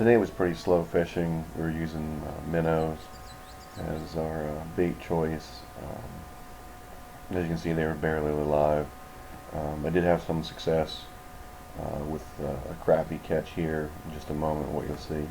Today was pretty slow fishing. We were using minnows as our bait choice. As you can see, they were barely alive. I did have some success with a crappie catch here. In just a moment, what you'll see.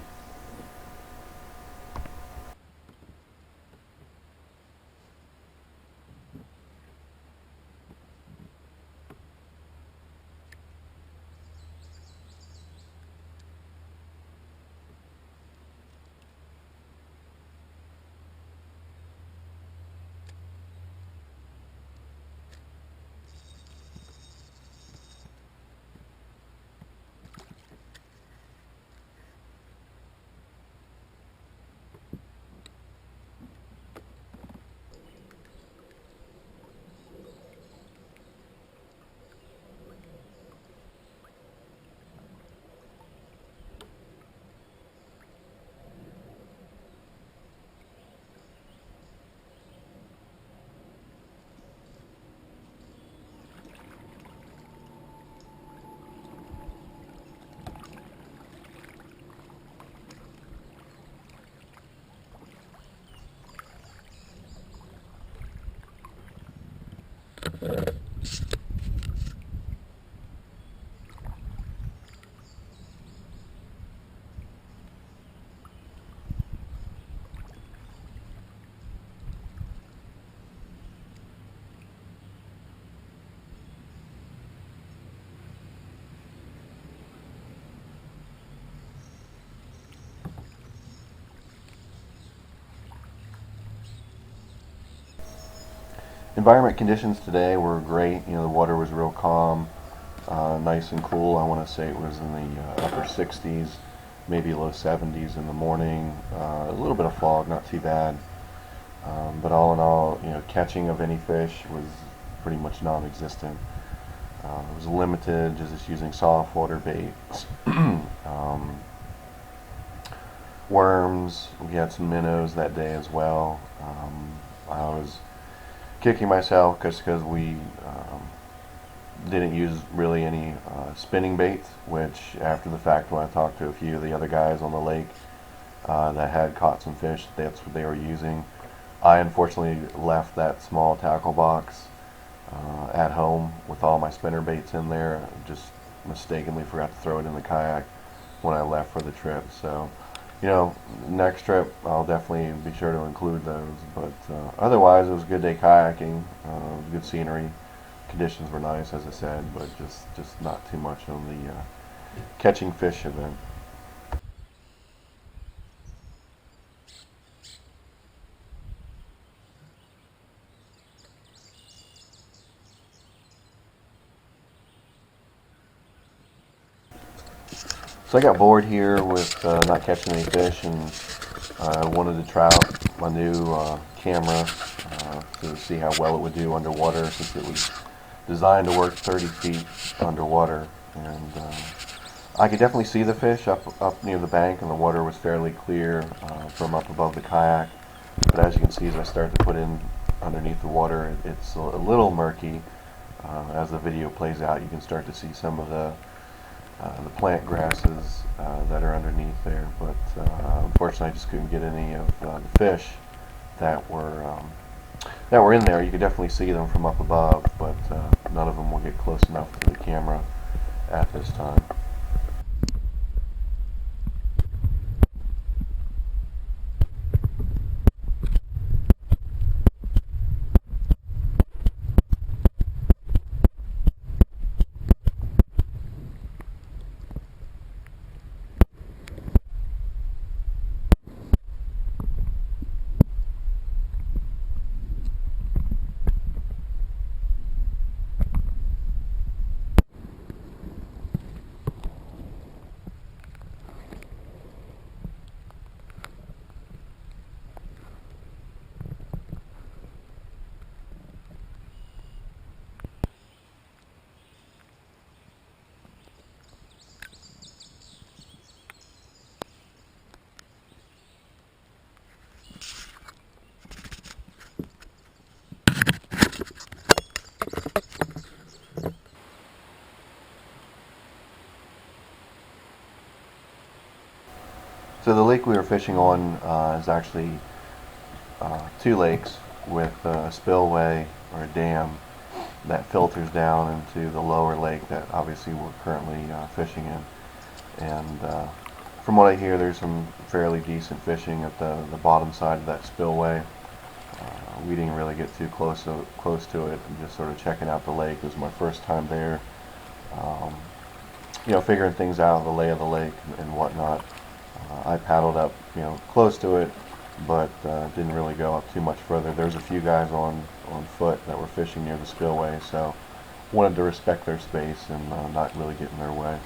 Environment conditions today were great. The water was real calm, nice and cool. I want to say it was in the upper 60s, maybe low 70s in the morning. A little bit of fog, not too bad. But all in all, catching of any fish was pretty much non-existent. It was limited, just using soft water baits. Worms. We had some minnows that day as well. I was kicking myself just because we didn't use really any spinning baits, which after the fact, when I talked to a few of the other guys on the lake that had caught some fish, that's what they were using. I unfortunately left that small tackle box at home with all my spinner baits in there. Just mistakenly forgot to throw it in the kayak when I left for the trip. So next trip I'll definitely be sure to include those. But otherwise, it was a good day kayaking. Good scenery. Conditions were nice, as I said, but just not too much on the catching fish event. So I got bored here with not catching any fish, and I wanted to try out my new camera to see how well it would do underwater, since it was designed to work 30 feet underwater. And I could definitely see the fish up near the bank, and the water was fairly clear from up above the kayak. But as you can see, as I start to put in underneath the water, it's a little murky. As the video plays out, you can start to see some of the plant grasses that are underneath there, but unfortunately I just couldn't get any of the fish that were in there. You could definitely see them from up above, but none of them will get close enough to the camera at this time. So the lake we were fishing on is actually two lakes with a spillway or a dam that filters down into the lower lake that obviously we're currently fishing in. And from what I hear, there's some fairly decent fishing at the bottom side of that spillway. We didn't really get too close to it. I'm just sort of checking out the lake. It was my first time there. Figuring things out, the lay of the lake and whatnot. I paddled up, close to it, but didn't really go up too much further. There's a few guys on foot that were fishing near the spillway, so wanted to respect their space and not really get in their way.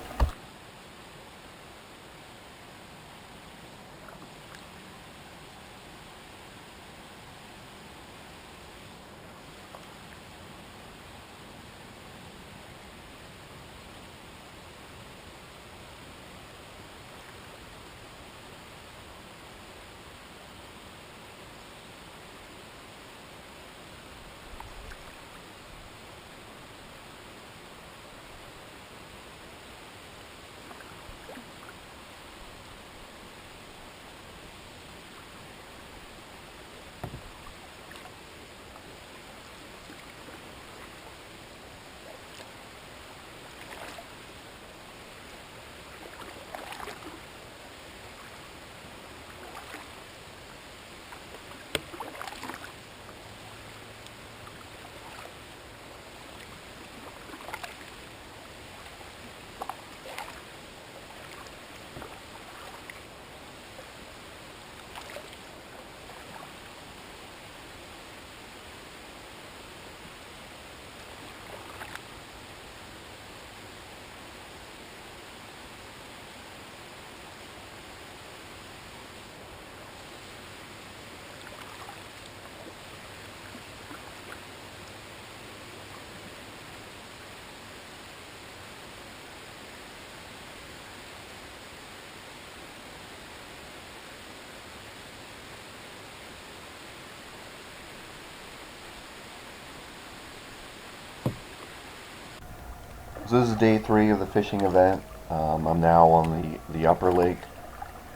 So this is day 3 of the fishing event. I'm now on the upper lake,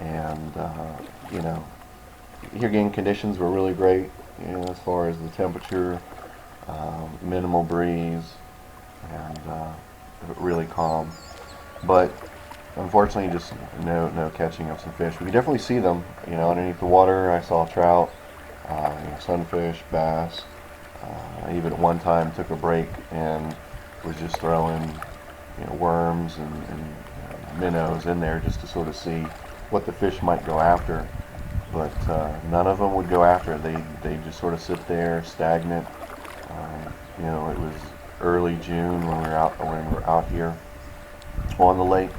and here again conditions were really great. As far as the temperature, minimal breeze, and really calm. But unfortunately, just no catching of some fish. We could definitely see them. Underneath the water, I saw trout, sunfish, bass. I even at one time took a break and was just throwing worms and minnows in there just to sort of see what the fish might go after, but none of them would go after it. They just sort of sit there stagnant. It was early June when we were out here on the lake,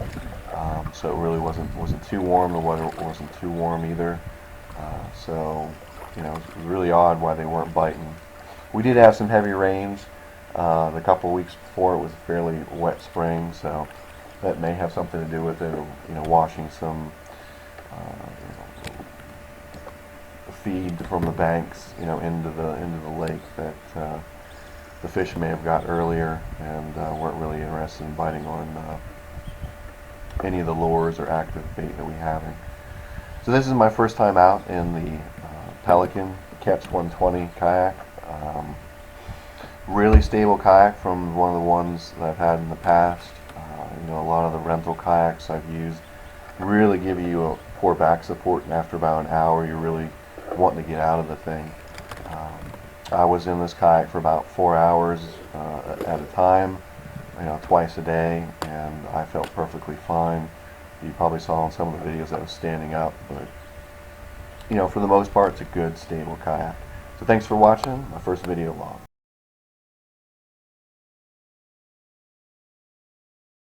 so it really wasn't too warm. The weather wasn't too warm either, so it was really odd why they weren't biting. We did have some heavy rains. The couple weeks before, it was a fairly wet spring, so that may have something to do with it. Washing some feed from the banks, into the lake that the fish may have got earlier and weren't really interested in biting on any of the lures or active bait that we have. So this is my first time out in the Pelican Catch 120 kayak. Really stable kayak from one of the ones that I've had in the past. A lot of the rental kayaks I've used really give you a poor back support, and after about an hour you're really wanting to get out of the thing. I was in this kayak for about 4 hours at a time, twice a day, and I felt perfectly fine. You probably saw in some of the videos I was standing up, but for the most part it's a good stable kayak. So thanks for watching my first video log.